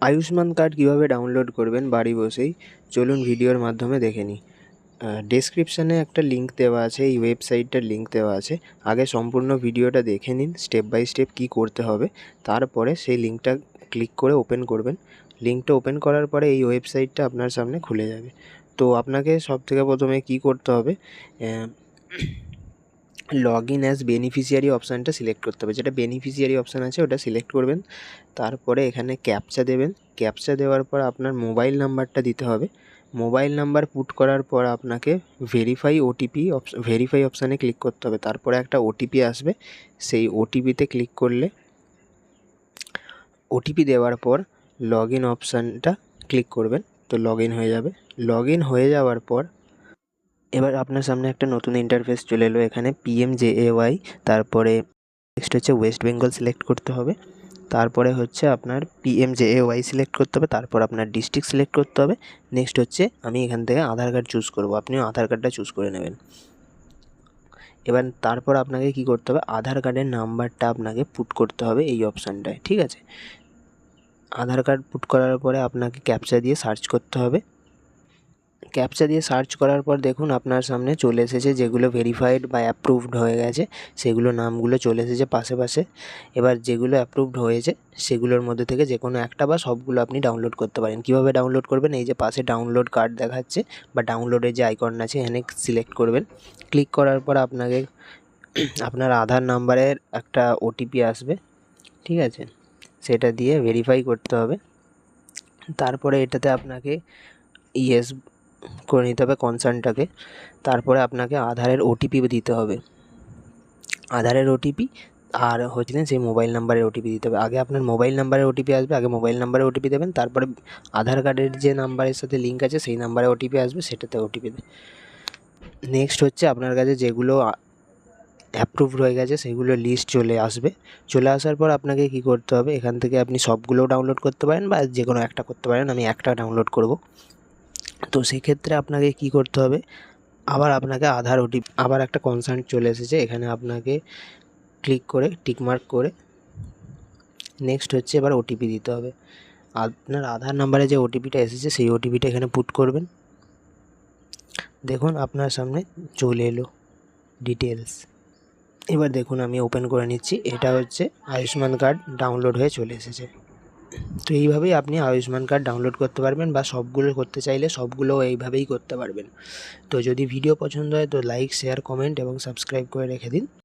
Ayushman card কীভাবে download করবেন বাড়ি বসেই, চলুন ভিডিওর মাধ্যমে দেখে নিই। ডেসক্রিপশানে একটা লিঙ্ক দেওয়া আছে, এই ওয়েবসাইটটার লিঙ্ক দেওয়া আছে। আগে সম্পূর্ণ ভিডিওটা দেখে নিন স্টেপ বাই স্টেপ কী করতে হবে, তারপরে সেই লিঙ্কটা ক্লিক করে ওপেন করবেন। লিঙ্কটা ওপেন করার পরে এই ওয়েবসাইটটা আপনার সামনে খুলে যাবে। তো আপনাকে সবথেকে প্রথমে কী করতে হবে, লগ ইন অ্যাজ বেনিফিশিয়ারি অপশানটা সিলেক্ট করতে হবে। যেটা বেনিফিশিয়ারি অপশান আছে ওটা সিলেক্ট করবেন। তারপরে এখানে ক্যাপচা দেবেন। ক্যাপচা দেওয়ার পর আপনার মোবাইল নাম্বারটা দিতে হবে। মোবাইল নাম্বার পুট করার পর আপনাকে ভেরিফাই অপশানে ক্লিক করতে হবে। তারপরে একটা ওটিপি আসবে, সেই ওটিপিতে ক্লিক করলে ওটিপি দেওয়ার পর লগ ইন অপশানটা ক্লিক করবেন, তো লগ ইন হয়ে যাবে। লগ ইন হয়ে যাওয়ার পর এবার আপনার সামনে একটা নতুন ইন্টারফেস চলে এলো। এখানে PMJAY, তারপরে নেক্সট হচ্ছে ওয়েস্ট বেঙ্গল সিলেক্ট করতে হবে। তারপরে হচ্ছে আপনার PMJAY সিলেক্ট করতে হবে। তারপর আপনার ডিস্ট্রিক্ট সিলেক্ট করতে হবে। নেক্সট হচ্ছে আমি এখান থেকে আধার কার্ড চুজ করব, আপনিও আধার কার্ডটা চুজ করে নেবেন। এবার তারপর আপনাকে কী করতে হবে, আধার কার্ডের নাম্বারটা আপনাকে পুট করতে হবে এই অপশানটায়, ঠিক আছে। আধার কার্ড পুট করার পরে আপনাকে ক্যাপচা দিয়ে সার্চ করতে হবে। ক্যাপচা দিয়ে সার্চ করার পর দেখুন আপনার সামনে চলে এসেছে যেগুলো ভেরিফাইড বা অ্যাপ্রুভড হয়ে গেছে, সেগুলো নামগুলো চলে এসেছে পাশে পাশে। এবার যেগুলো অ্যাপ্রুভড হয়েছে সেগুলোর মধ্যে থেকে যে কোনো একটা বা সবগুলো আপনি ডাউনলোড করতে পারেন। কীভাবে ডাউনলোড করবেন, এই যে পাশে ডাউনলোড কার্ড দেখাচ্ছে বা ডাউনলোডের যে আইকন আছে এখানে সিলেক্ট করবেন। ক্লিক করার পর আপনাকে আপনার আধার নাম্বারের একটা ওটিপি আসবে, ঠিক আছে, সেটা দিয়ে ভেরিফাই করতে হবে। তারপরে এটাতে আপনাকে ইয়েস করে নিতে হবে কনসার্নটাকে। তারপরে আপনাকে আধারের ওটিপি দিতে হবে, আধারের ওটিপি আর হচ্ছে সেই মোবাইল নাম্বারের ওটিপি দিতে হবে। আগে আপনার মোবাইল নাম্বারের ওটিপি আসবে, আগে মোবাইল নাম্বারের ওটিপি দেবেন। তারপরে আধার কার্ডের যে নাম্বারের সাথে লিঙ্ক আছে সেই নাম্বারে ওটিপি আসবে, সেটাতে ওটিপি দেবে। নেক্সট হচ্ছে আপনার কাছে যেগুলো অ্যাপ্রুভড হয়ে গেছে সেগুলো লিস্ট চলে আসবে। চলে আসার পর আপনাকে কী করতে হবে, এখান থেকে আপনি সবগুলোও ডাউনলোড করতে পারেন বা যে কোনো একটা করতে পারেন। আমি একটা ডাউনলোড করব। তো সেক্ষেত্রে আপনাকে কী করতে হবে, আবার আপনাকে আধার ওটিপি, আবার একটা কনসার্ন চলে এসেছে, এখানে আপনাকে ক্লিক করে টিকমার্ক করে নেক্সট হচ্ছে এবার ওটিপি দিতে হবে। আপনার আধার নাম্বারে যে ওটিপিটা এসেছে সেই ওটিপিটা এখানে পুট করবেন। দেখুন আপনার সামনে চলে এলো ডিটেলস। এবার দেখুন আমি ওপেন করে নিচ্ছি, এটা হচ্ছে আয়ুষ্মান কার্ড ডাউনলোড হয়ে চলে এসেছে। তো এইভাবেই আপনি আয়ুষ্মান কার্ড ডাউনলোড করতে পারবেন, বা সবগুলো করতে চাইলে সবগুলো এইভাবেই করতে পারবেন। তো যদি ভিডিও পছন্দ হয় তো লাইক, শেয়ার, কমেন্ট এবং সাবস্ক্রাইব করে রেখে দিন।